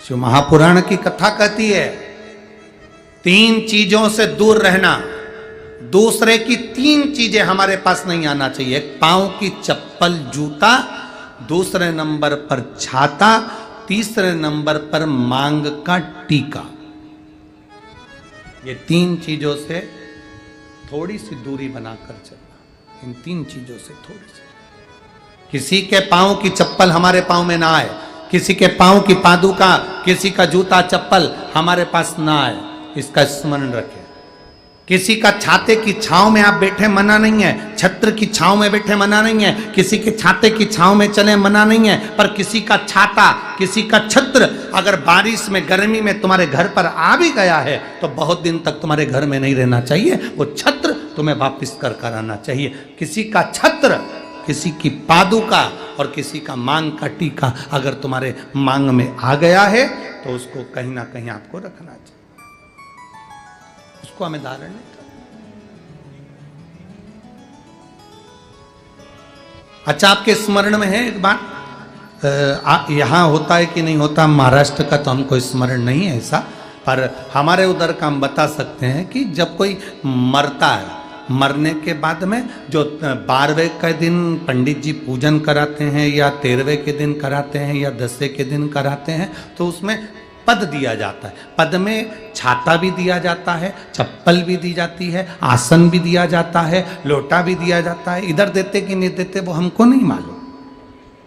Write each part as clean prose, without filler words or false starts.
जो महापुराण की कथा कहती है, 3 चीजों से दूर रहना। दूसरे की 3 चीजें हमारे पास नहीं आना चाहिए। एक पांव की चप्पल जूता, दूसरे नंबर पर छाता, तीसरे नंबर पर मांग का टीका। ये 3 चीजों से थोड़ी सी दूरी बनाकर चलना। इन 3 चीजों से थोड़ी सी, किसी के पांव की चप्पल हमारे पांव में ना आए, किसी के पांव की पादुका, किसी का जूता चप्पल हमारे पास ना आए, इसका स्मरण रखें। किसी का छाते की छांव में आप बैठे मना नहीं है, छत्र की छांव में बैठे मना नहीं है, किसी के छाते की छांव में चले मना नहीं है, पर किसी का छाता, किसी का छत्र अगर बारिश में गर्मी में तुम्हारे घर पर आ भी गया है तो बहुत दिन तक तुम्हारे घर में नहीं रहना चाहिए, वो छत्र तुम्हें वापिस कर आना चाहिए। किसी का छत्र, किसी की पादुका और किसी का मांग का टीका अगर तुम्हारे मांग में आ गया है तो उसको कहीं ना कहीं आपको रखना चाहिए, उसको हमें धारण नहीं करना। अच्छा, आपके स्मरण में है एक बात, यहां होता है कि नहीं होता महाराष्ट्र का तो हमको स्मरण नहीं है ऐसा, पर हमारे उधर का हम बता सकते हैं कि जब कोई मरता है, मरने के बाद में जो 12वें के दिन पंडित जी पूजन कराते हैं या 13वें के दिन कराते हैं या 10वें के दिन कराते हैं, तो उसमें पद दिया जाता है। पद में छाता भी दिया जाता है, चप्पल भी दी जाती है, आसन भी दिया जाता है, लोटा भी दिया जाता है। इधर देते कि नहीं देते वो हमको नहीं मालूम,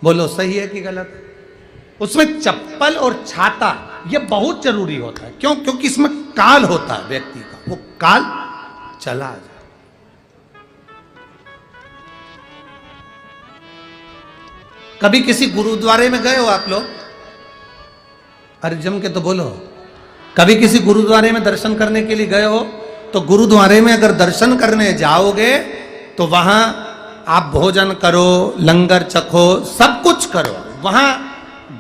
बोलो सही है कि गलत। उसमें चप्पल और छाता ये बहुत जरूरी होता है। क्यों? क्योंकि इसमें काल होता है व्यक्ति का, वो काल चला जाए। कभी किसी गुरुद्वारे में गए हो आप लोग? अरे जम के तो बोलो। कभी किसी गुरुद्वारे में दर्शन करने के लिए गए हो? तो गुरुद्वारे में अगर दर्शन करने जाओगे तो वहां आप भोजन करो, लंगर चखो, सब कुछ करो। वहां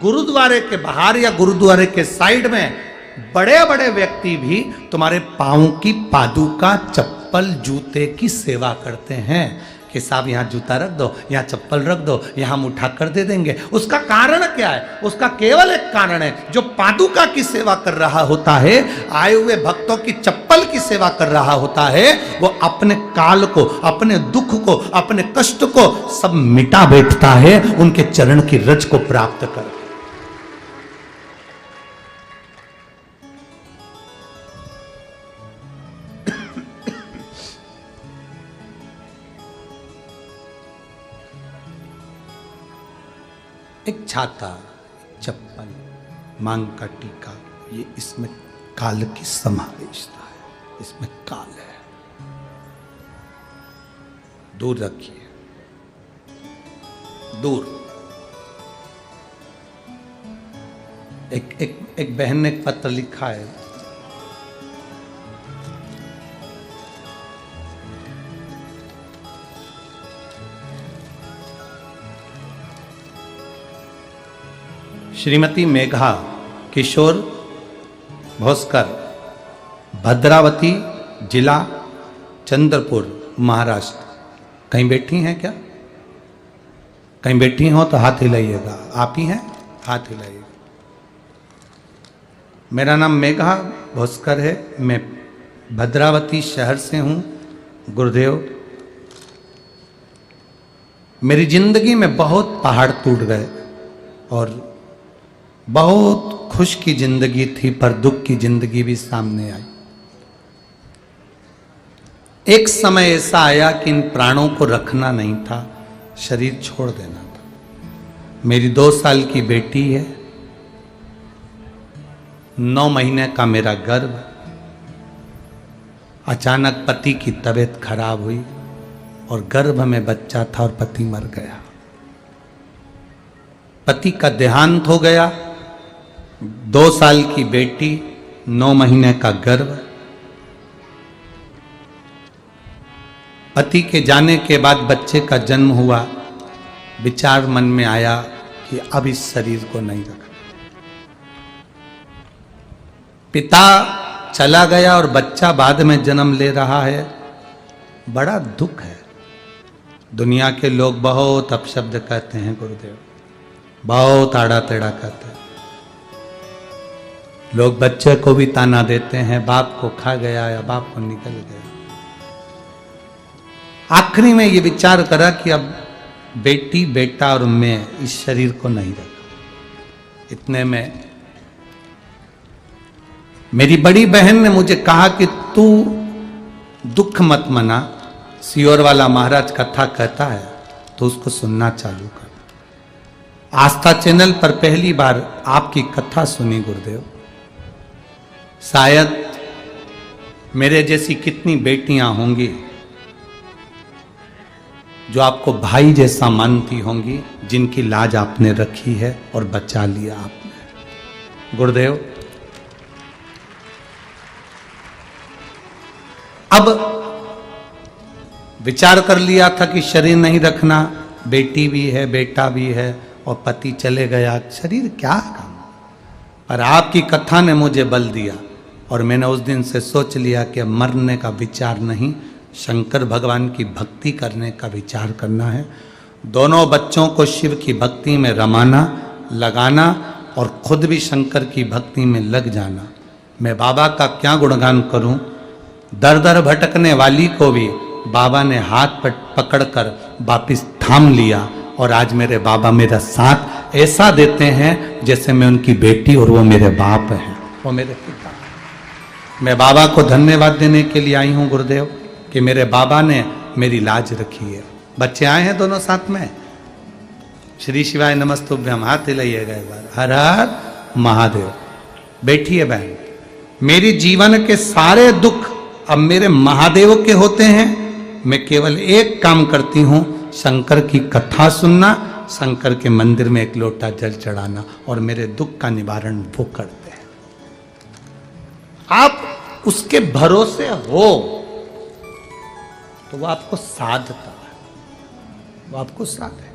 गुरुद्वारे के बाहर या गुरुद्वारे के साइड में बड़े बड़े व्यक्ति भी तुम्हारे पांव की पादुका, चप्पल, जूते की सेवा करते हैं कि साहब यहाँ जूता रख दो, यहाँ चप्पल रख दो, यहाँ हम उठा कर दे देंगे। उसका कारण क्या है? उसका केवल एक कारण है, जो पादुका की सेवा कर रहा होता है, आए हुए भक्तों की चप्पल की सेवा कर रहा होता है, वो अपने काल को, अपने दुख को, अपने कष्ट को सब मिटा बैठता है उनके चरण की रज को प्राप्त कर। एक छाता, चप्पल, मांग का टीका, ये इसमें काल की समावेशता है, इसमें काल है, दूर रखिए, दूर। एक बहन ने एक पत्र लिखा है, श्रीमती मेघा किशोर भोसकर, भद्रावती जिला, चंद्रपुर, महाराष्ट्र। कहीं बैठी हैं क्या? कहीं बैठी हो तो हाथ हिलाइएगा। आप ही हैं? हाथ हिलाइएगा। मेरा नाम मेघा भोसकर है, मैं भद्रावती शहर से हूँ। गुरुदेव, मेरी जिंदगी में बहुत पहाड़ टूट गए और बहुत खुश की जिंदगी थी, पर दुख की जिंदगी भी सामने आई। एक समय ऐसा आया कि इन प्राणों को रखना नहीं था, शरीर छोड़ देना था। मेरी 2 साल की बेटी है, 9 महीने का मेरा गर्भ। अचानक पति की तबीयत खराब हुई और गर्भ में बच्चा था और पति मर गया। पति का देहांत हो गया। 2 साल की बेटी, 9 महीने का गर्भ। पति के जाने के बाद बच्चे का जन्म हुआ। विचार मन में आया कि अब इस शरीर को नहीं रखना। पिता चला गया और बच्चा बाद में जन्म ले रहा है। बड़ा दुख है। दुनिया के लोग बहुत अपशब्द कहते हैं गुरुदेव, बहुत आड़ा टेढ़ा कहते हैं। लोग बच्चे को भी ताना देते हैं, बाप को खा गया या बाप को निकल गया। आखिरी में ये विचार करा कि अब बेटी बेटा और मैं इस शरीर को नहीं रखा। इतने में मेरी बड़ी बहन ने मुझे कहा कि तू दुख मत मना, सियोर वाला महाराज कथा कहता है तो उसको सुनना चालू कर। आस्था चैनल पर पहली बार आपकी कथा सुनी गुरुदेव। शायद मेरे जैसी कितनी बेटियां होंगी जो आपको भाई जैसा मानती होंगी, जिनकी लाज आपने रखी है और बचा लिया आपने। गुरुदेव, अब विचार कर लिया था कि शरीर नहीं रखना, बेटी भी है बेटा भी है और पति चले गया, शरीर क्या काम। पर आपकी कथा ने मुझे बल दिया और मैंने उस दिन से सोच लिया कि मरने का विचार नहीं, शंकर भगवान की भक्ति करने का विचार करना है। दोनों बच्चों को शिव की भक्ति में रमाना, लगाना और खुद भी शंकर की भक्ति में लग जाना। मैं बाबा का क्या गुणगान करूं। दर दर भटकने वाली को भी बाबा ने हाथ पर पकड़कर वापिस थाम लिया और आज मेरे बाबा मेरा साथ ऐसा देते हैं जैसे मैं उनकी बेटी और वो मेरे बाप हैं, वो मेरे पिता। मैं बाबा को धन्यवाद देने के लिए आई हूं गुरुदेव कि मेरे बाबा ने मेरी लाज रखी है। बच्चे आए हैं दोनों साथ में। श्री शिवाय नमस्तुभ्यम, हाथ हिलाइएगा एक बार। हर हर महादेव। बैठिए बहन। मेरी जीवन के सारे दुख अब मेरे महादेव के होते हैं। मैं केवल एक काम करती हूं, शंकर की कथा सुनना, शंकर के मंदिर में एक लोटा जल चढ़ाना और मेरे दुख का निवारण वो करते हैं। आप उसके भरोसे हो तो वो आपको साधता है, वो आपको साध है।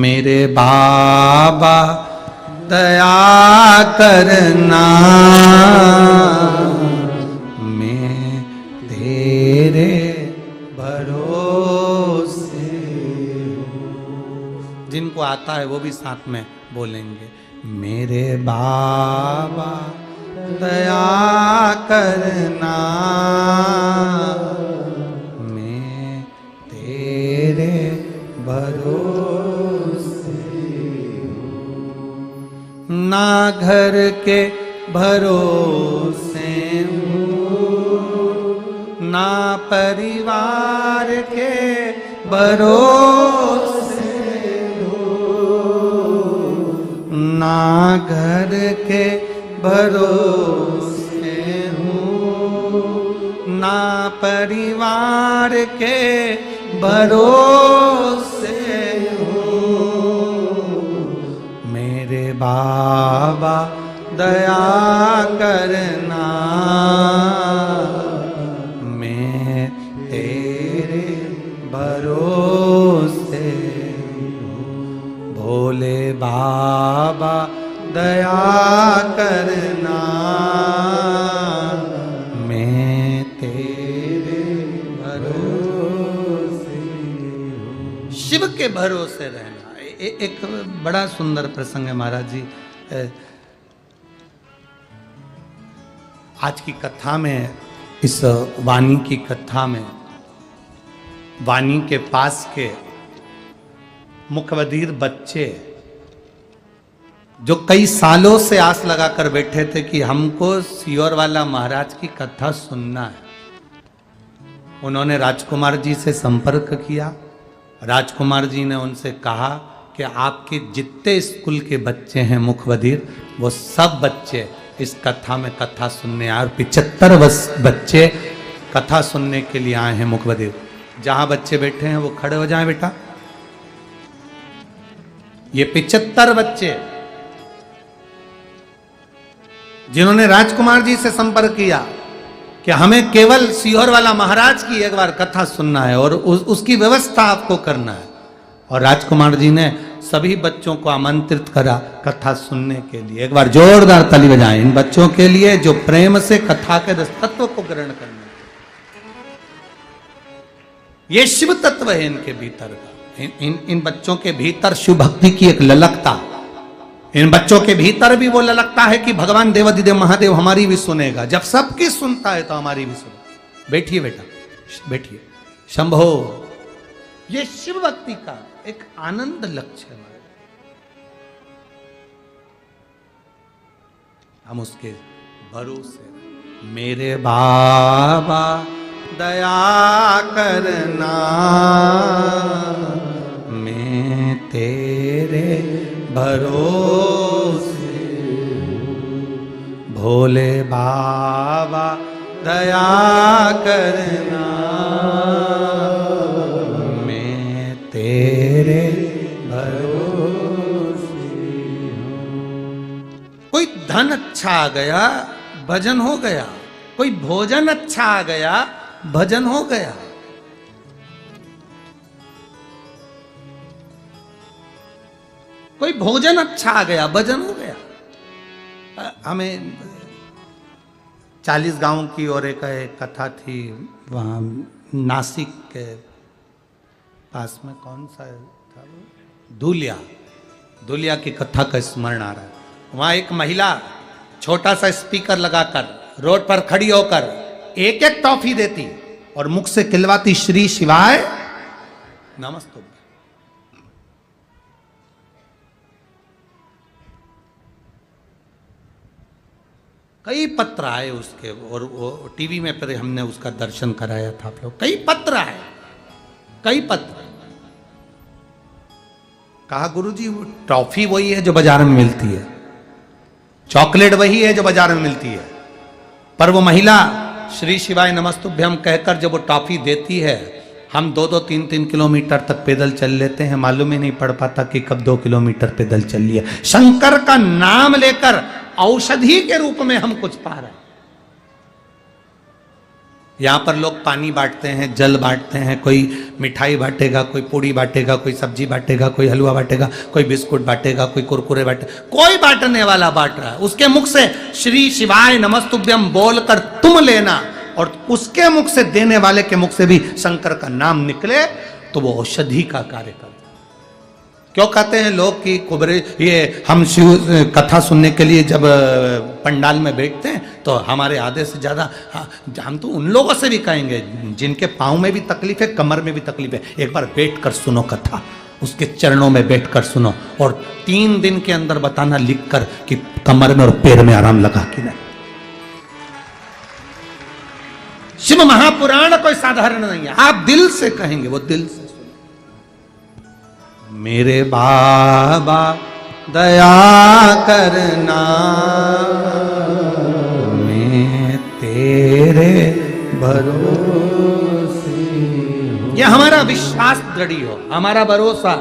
मेरे बाबा दया करना, मैं तेरे भरोसे हूँ। जिनको आता है वो भी साथ में बोलेंगे। मेरे बाबा दया करना, मैं तेरे भरोसे हूँ। ना घर के भरोसे हूँ, ना परिवार के भरोसे हूँ, ना घर के भरोसे हूँ, ना परिवार के भरोसे हूँ। मेरे बाबा दया करना, मैं तेरे भरोसे हूँ। भोले बाबा दया करना, मैं तेरे भरोसे हूँ। शिव के भरोसे रहना एक बड़ा सुंदर प्रसंग है महाराज जी। आज की कथा में, इस वाणी की कथा में, वाणी के पास के मुखबधिर बच्चे जो कई सालों से आस लगाकर बैठे थे कि हमको सियोर वाला महाराज की कथा सुनना है, उन्होंने राजकुमार जी से संपर्क किया। राजकुमार जी ने उनसे कहा कि आपके जितने स्कूल के बच्चे हैं मुखबधिर, वो सब बच्चे इस कथा में कथा सुनने आए और 75 बच्चे कथा सुनने के लिए आए हैं मुखबधिर। जहां बच्चे बैठे हैं वो खड़े हो जाएं बेटा। ये 75 बच्चे जिन्होंने राजकुमार जी से संपर्क किया कि हमें केवल सियोर वाला महाराज की एक बार कथा सुनना है और उसकी व्यवस्था आपको करना है। और राजकुमार जी ने सभी बच्चों को आमंत्रित करा कथा सुनने के लिए। एक बार जोरदार ताली बजाएं इन बच्चों के लिए जो प्रेम से कथा के तत्व को ग्रहण करने। ये शिव तत्व है इनके भीतर का। इन बच्चों के भीतर शिव भक्ति की एक ललकता, इन बच्चों के भीतर भी वो ललकता है कि भगवान देवाधिदेव महादेव हमारी भी सुनेगा। जब सबकी सुनता है तो हमारी भी सुनेगा। बैठिए बेटा, बैठिए। शंभो, ये शिव भक्ति का एक आनंद लक्ष्य है। हम उसके भरोसे, मेरे बाबा दया करना, मैं तेरे भरोसे, भोले बाबा दया करना, मैं तेरे भरोसे। कोई धन अच्छा आ गया, भजन हो गया। कोई भोजन अच्छा आ गया, भजन हो गया। कोई भोजन अच्छा आ गया, भजन हो गया। हमें 40 गांव की और एक कथा थी, वहां नासिक के पास में, कौन सा था वो, धुलिया की कथा का स्मरण आ रहा है। वहां एक महिला छोटा सा स्पीकर लगाकर रोड पर खड़ी होकर एक एक टॉफी देती और मुख से खिलवाती, श्री शिवाय नमस्तुभ्यं। कई पत्र आए उसके, और वो टीवी में पर हमने उसका दर्शन कराया था आप लोग। कई पत्र आए, कई पत्र। कहा गुरुजी वो टॉफी वही है जो बाजार में मिलती है, चॉकलेट वही है जो बाजार में मिलती है, पर वो महिला श्री शिवाय नमस्तुभ्यम कहकर जब वो टॉफी देती है, हम 2-2, 3-3 किलोमीटर तक पैदल चल लेते हैं, मालूम ही नहीं पड़ पाता कि कब 2 किलोमीटर पैदल चल लिया। शंकर का नाम लेकर औषधि के रूप में हम कुछ पा रहे हैं। यहां पर लोग पानी बांटते हैं, जल बांटते हैं, कोई मिठाई बांटेगा, कोई पूड़ी बांटेगा, कोई सब्जी बांटेगा, कोई हलवा बांटेगा, कोई बिस्कुट बांटेगा, कोई कुरकुरे बांटे, कोई बांटने वाला बांट रहा है। उसके मुख से श्री शिवाय नमस्तुभ्यम बोलकर तुम लेना, और उसके मुख से, देने वाले के मुख से भी शंकर का नाम निकले, तो वो औषधि का कार्य करता है। क्यों कहते हैं लोग कि कुबरे, ये हम शिव कथा सुनने के लिए जब पंडाल में बैठते हैं तो हमारे आधे से ज़्यादा, हम तो उन लोगों से भी कहेंगे जिनके पाँव में भी तकलीफ है, कमर में भी तकलीफ है, एक बार बैठ कर सुनो कथा, उसके चरणों में बैठ कर सुनो, और 3 दिन के अंदर बताना लिख कर कि कमर में और पैर में आराम लगा कि नहीं। शिव महापुराण कोई साधारण नहीं है, आप दिल से कहेंगे, वो दिल से। मेरे बाबा दया करना, मैं तेरे भरोसे। यह हमारा विश्वास दृढ़ हो, हमारा भरोसा।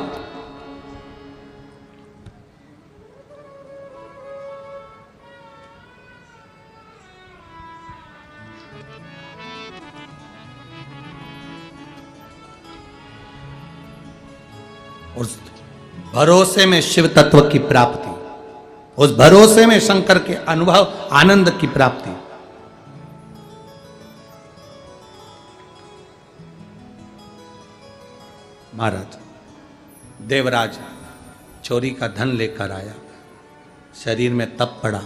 उस भरोसे में शिव तत्व की प्राप्ति, उस भरोसे में शंकर के अनुभव, आनंद की प्राप्ति। महाराज देवराज चोरी का धन लेकर आया, शरीर में तप पड़ा,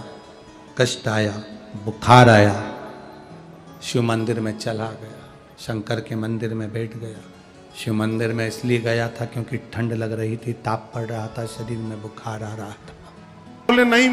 कष्ट आया, बुखार आया, शिव मंदिर में चला गया, शंकर के मंदिर में बैठ गया। शिव मंदिर में इसलिए गया था क्योंकि ठंड लग रही थी, ताप पड़ रहा था, शरीर में बुखार आ रहा था। बोले नहीं